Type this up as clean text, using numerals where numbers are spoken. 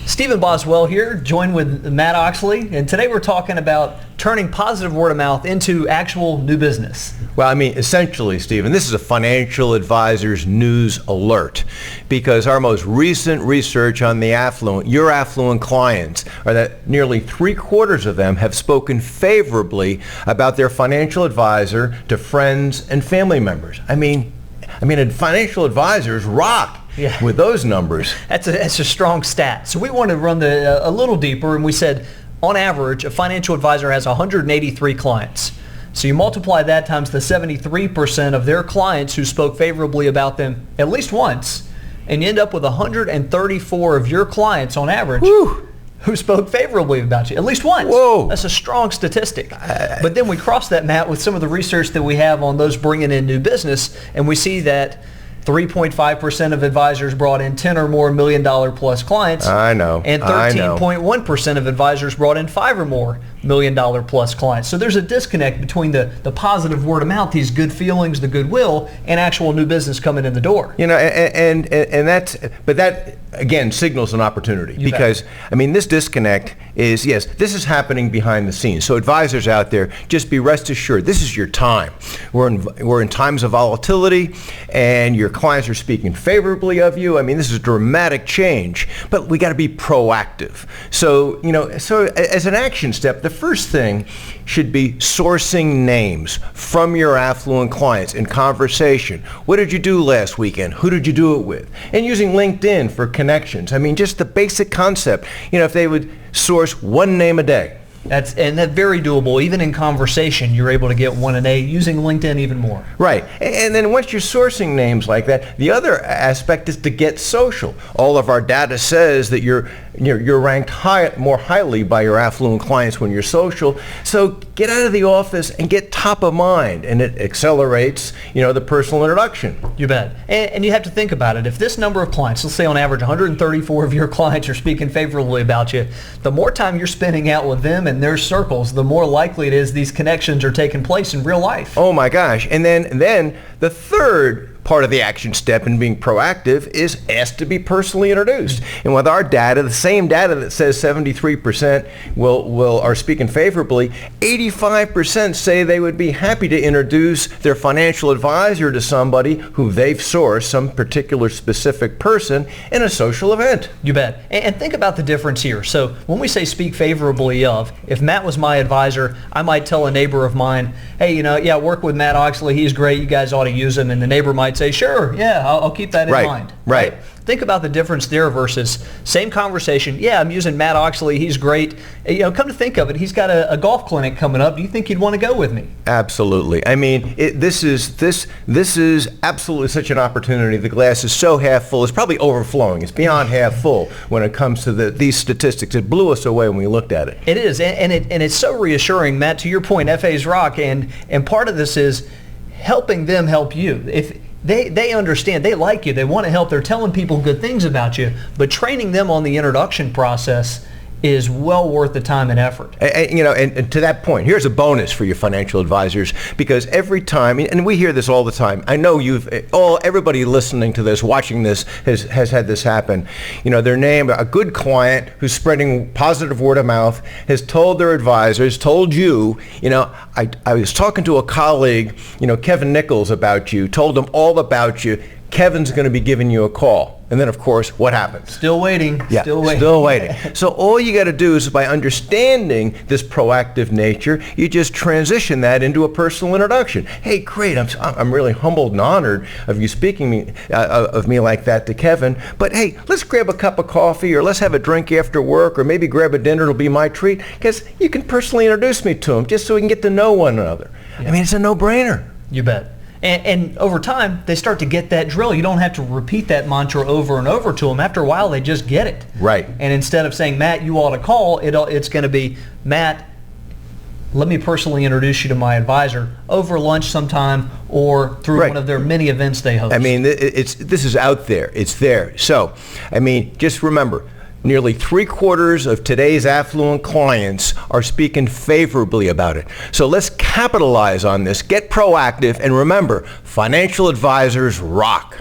Stephen Boswell here, joined with Matt Oechsli, and today we're talking about turning positive word of mouth into actual new business. Well, I mean, essentially, Stephen, this is a financial advisor's news alert, because our most recent research on your affluent clients are that nearly 3/4 of them have spoken favorably about their financial advisor to friends and family members. I mean, financial advisors rock. Yeah. With those numbers. That's a strong stat. So we wanted to run a little deeper, and we said, on average, a financial advisor has 183 clients. So you multiply that times the 73% of their clients who spoke favorably about them at least once, and you end up with 134 of your clients on average who spoke favorably about you at least once. Whoa. That's a strong statistic. But then we cross that, Matt, with some of the research that we have on those bringing in new business, and we see that 3.5% of advisors brought in 10 or more $1 million plus clients. I know. And 13.1% of advisors brought in 5 or more $1 million plus clients. So there's a disconnect between the positive word of mouth, these good feelings, the goodwill, and actual new business coming in the door. You know, and that again signals an opportunity, because this disconnect is, yes, this is happening behind the scenes. So advisors out there, just be rest assured, this is your time. We're in times of volatility, and your clients are speaking favorably of you. I mean, this is a dramatic change, but we got to be proactive. So as an action step, the first thing should be sourcing names from your affluent clients in conversation. What did you do last weekend? Who did you do it with? And using LinkedIn for connections. I mean, just the basic concept. If they would source one name a day. That's very doable. Even in conversation, you're able to get one a day, using LinkedIn even more. Right. And then once you're sourcing names like that, the other aspect is to get social. All of our data says that you're ranked more highly by your affluent clients when you're social. So get out of the office and get top of mind, and it accelerates, the personal introduction. You bet. And you have to think about it. If this number of clients, let's say on average 134 of your clients are speaking favorably about you, the more time you're spending out with them and their circles, the more likely it is these connections are taking place in real life. Oh my gosh. And then the third part of the action step in being proactive is ask to be personally introduced. And with our data, the same data that says 73% are speaking favorably, 85% say they would be happy to introduce their financial advisor to somebody who they've sourced, some particular specific person, in a social event. You bet. And think about the difference here. So when we say speak favorably of, if Matt was my advisor, I might tell a neighbor of mine, hey, I work with Matt Oechsli, he's great, you guys ought to use him. And the neighbor might say, sure, yeah, I'll keep that in mind. Right. Think about the difference there versus same conversation. Yeah, I'm using Matt Oechsli. He's great. Come to think of it, he's got a golf clinic coming up. Do you think you'd want to go with me? Absolutely. I mean, this is absolutely such an opportunity. The glass is so half full. It's probably overflowing. It's beyond half full when it comes to these statistics. It blew us away when we looked at it. It is, and it's so reassuring, Matt. To your point, FA's rock, and part of this is helping them help you. If they understand, they like you, they want to help, they're telling people good things about you, but training them on the introduction process is well worth the time and effort. And to that point, here's a bonus for your financial advisors, because every time, and we hear this all the time, I know everybody listening to this, watching this, has had this happen. Their name, a good client who's spreading positive word of mouth, has told their advisors, told you, I was talking to a colleague, Kevin Nichols, about you, told him all about you. Kevin's going to be giving you a call. And then, of course, what happens? Still waiting. Yeah, still waiting. So all you got to do is, by understanding this proactive nature, you just transition that into a personal introduction. Hey, great, I'm really humbled and honored of you speaking of me like that to Kevin. But hey, let's grab a cup of coffee, or let's have a drink after work, or maybe grab a dinner. It'll be my treat, because you can personally introduce me to him, just so we can get to know one another. Yeah. I mean, it's a no-brainer. You bet. And over time, they start to get that drill. You don't have to repeat that mantra over and over to them. After a while, they just get it. Right. And instead of saying, Matt, you ought to call, it's going to be, Matt, let me personally introduce you to my advisor over lunch sometime, or through one of their many events they host. I mean, this is out there. It's there. So, I mean, just remember, Nearly 3/4 of today's affluent clients are speaking favorably about it. So let's capitalize on this, get proactive, and remember, financial advisors rock.